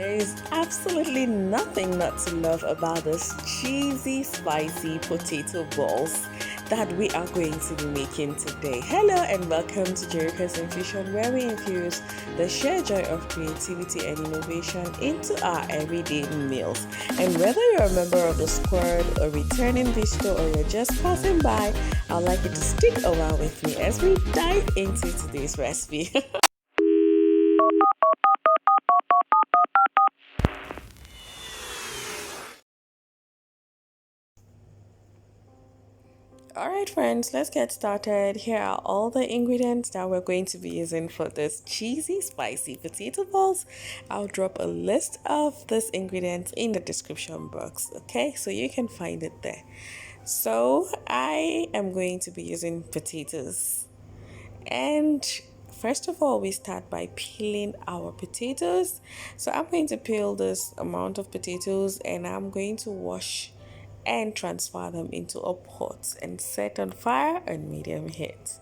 There is absolutely nothing not to love about this cheesy, spicy potato balls that we are going to be making today. Hello and welcome to Jericho's Infusion, where we infuse the sheer joy of creativity and innovation into our everyday meals. And whether you're a member of the squad, a returning visitor, or you're just passing by, I'd like you to stick around with me as we dive into today's recipe. Alright friends, let's get started. Here are all the ingredients that we're going to be using for this cheesy spicy potato balls. I'll drop a list of these ingredients in the description box, okay? So you can find it there. So I am going to be using potatoes. And first of all, we start by peeling our potatoes. So I'm going to peel this amount of potatoes and I'm going to wash and transfer them into a pot and set on fire on medium heat.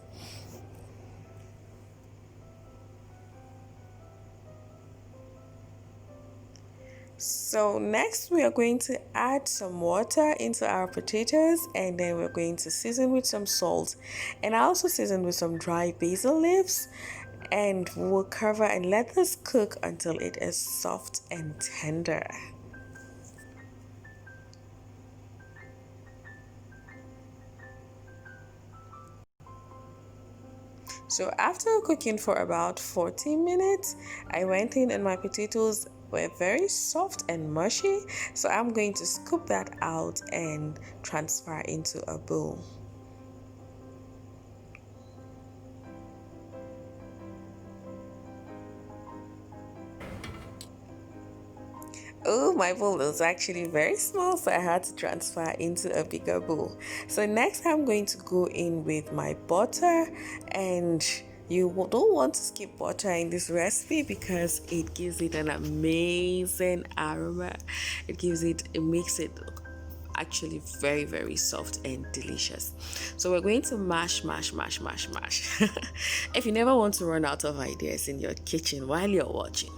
So next we are going to add some water into our potatoes and then we're going to season with some salt, and I also season with some dry basil leaves, and we'll cover and let this cook until it is soft and tender. So after cooking for about 40 minutes, I went in and my potatoes were very soft and mushy. So I'm going to scoop that out and transfer into a bowl. Oh, my bowl is actually very small, so I had to transfer into a bigger bowl. So next I'm going to go in with my butter, and you don't want to skip butter in this recipe because it gives it an amazing aroma. It makes it actually very soft and delicious. So we're going to mash. If you never want to run out of ideas in your kitchen while you're watching,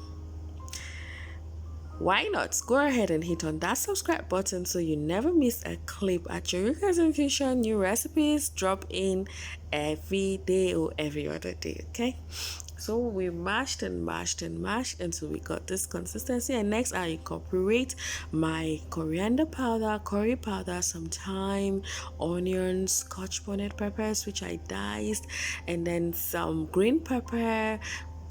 why not go ahead and hit on that subscribe button so you never miss a clip at Eureka's Infusion. New recipes drop in every day or every other day, okay? So we mashed until we got this consistency, and next I incorporate my coriander powder, curry powder, some thyme, onions, scotch bonnet peppers which I diced, and then some green pepper,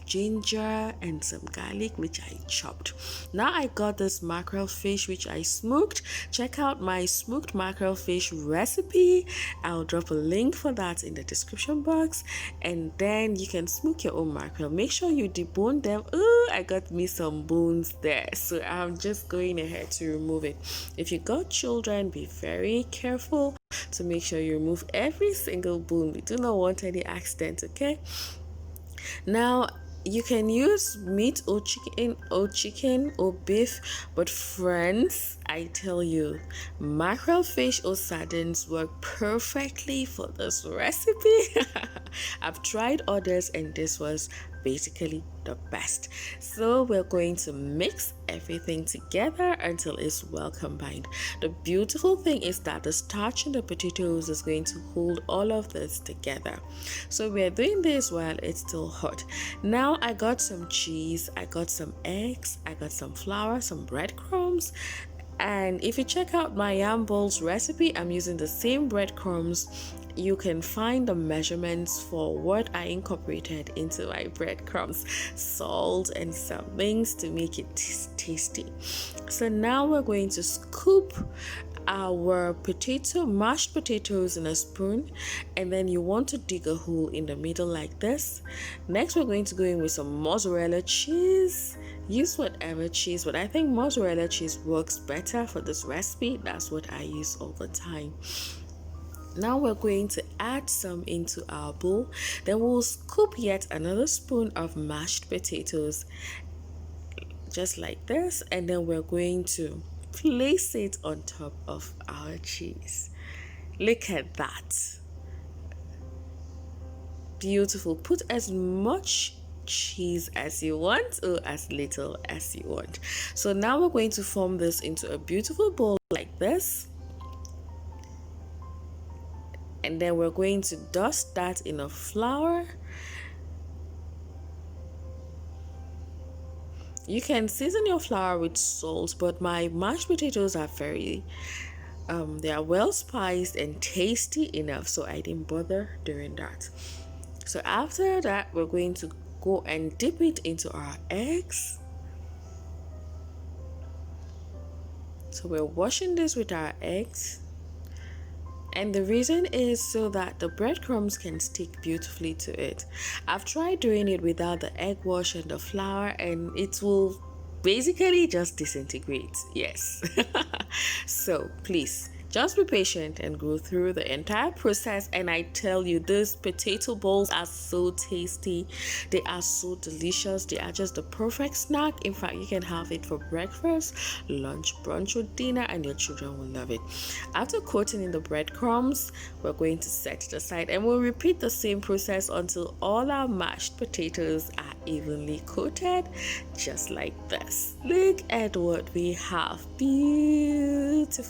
ginger, and some garlic which I chopped. Now I got this mackerel fish which I smoked. Check out my smoked mackerel fish recipe. I'll drop a link for that in the description box, and then you can smoke your own mackerel. Make sure you debone them. Oh, I got me some bones there, so I'm just going ahead to remove it. If you got children, be very careful to make sure you remove every single bone. We do not want any accident, okay? Now you can use meat or chicken or beef, but friends, I tell you, mackerel fish or sardines work perfectly for this recipe. I've tried others and this was basically the best. So we're going to mix everything together until it's well combined. The beautiful thing is that the starch in the potatoes is going to hold all of this together. So we're doing this while it's still hot. Now I got some cheese, I got some eggs, I got some flour, some breadcrumbs. And if you check out my yam balls recipe, I'm using the same breadcrumbs. You can find the measurements for what I incorporated into my breadcrumbs, salt, and some things to make it tasty. So now we're going to scoop our mashed potatoes in a spoon, and then you want to dig a hole in the middle like this. Next we're going to go in with some mozzarella cheese. Use whatever cheese, but I think mozzarella cheese works better for this recipe. That's what I use all the time. Now we're going to add some into our bowl. Then we'll scoop yet another spoon of mashed potatoes just like this, and then we're going to place it on top of our cheese. Look at that. Beautiful. Put as much cheese as you want or as little as you want. So now we're going to form this into a beautiful bowl like this, and then we're going to dust that in a flour. You can season your flour with salt, but my mashed potatoes are very they are well spiced and tasty enough, so I didn't bother doing that. So after that, we're going to go and dip it into our eggs. So we're washing this with our eggs, and the reason is so that the breadcrumbs can stick beautifully to it. I've tried doing it without the egg wash and the flour, and it will basically just disintegrate. Yes. So please just be patient and go through the entire process, and I tell you, these potato bowls are so tasty. They are so delicious. They are just the perfect snack. In fact, you can have it for breakfast, lunch, brunch, or dinner, and your children will love it. After coating in the breadcrumbs, we're going to set it aside, and we'll repeat the same process until all our mashed potatoes are evenly coated, just like this. Look at what we have. Beautiful.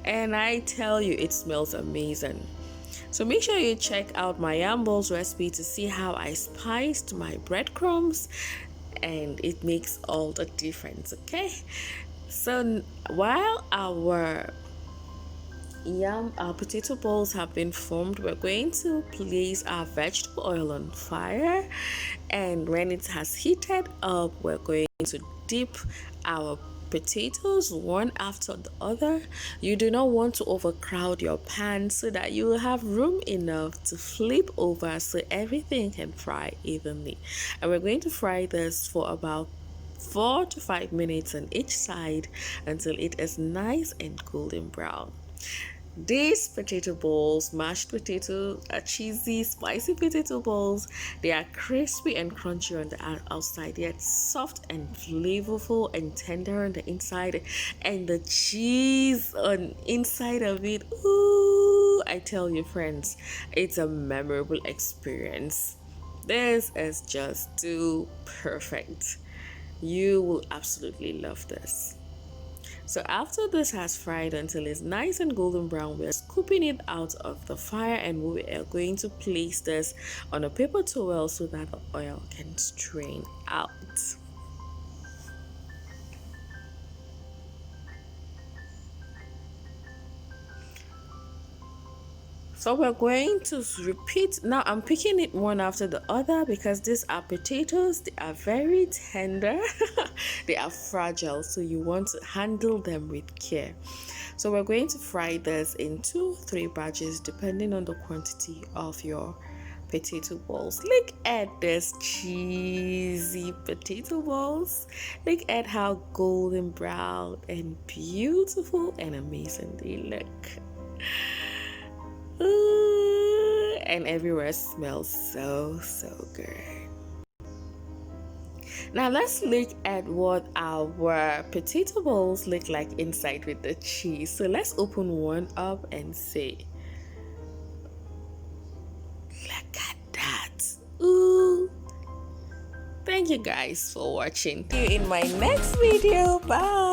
And I tell you, it smells amazing. So make sure you check out my yam balls recipe to see how I spiced my breadcrumbs, and it makes all the difference. Okay, so while our potato balls have been formed, we're going to place our vegetable oil on fire, and when it has heated up, we're going to dip our potatoes one after the other. You do not want to overcrowd your pan, so that you will have room enough to flip over so everything can fry evenly. And we're going to fry this for about 4 to 5 minutes on each side until it is nice and golden brown. These potato balls, mashed potato, cheesy, spicy potato balls, they are crispy and crunchy on the outside, yet soft and flavorful and tender on the inside, and the cheese on inside of it. Ooh, I tell you, friends, it's a memorable experience. This is just too perfect. You will absolutely love this. So after this has fried until it's nice and golden brown, we're scooping it out of the fire, and we are going to place this on a paper towel so that the oil can strain out. So we're going to repeat. Now I'm picking it one after the other because these are potatoes. They are very tender. They are fragile, so you want to handle them with care. So we're going to fry this in 2-3 batches depending on the quantity of your potato balls. Look at this cheesy potato balls. Look at how golden brown and beautiful and amazing they look. Ooh, and everywhere smells so good. Now let's look at what our potato balls look like inside with the cheese. So let's open one up and see. Look at that. Ooh. Thank you guys for watching. See you in my next video. Bye.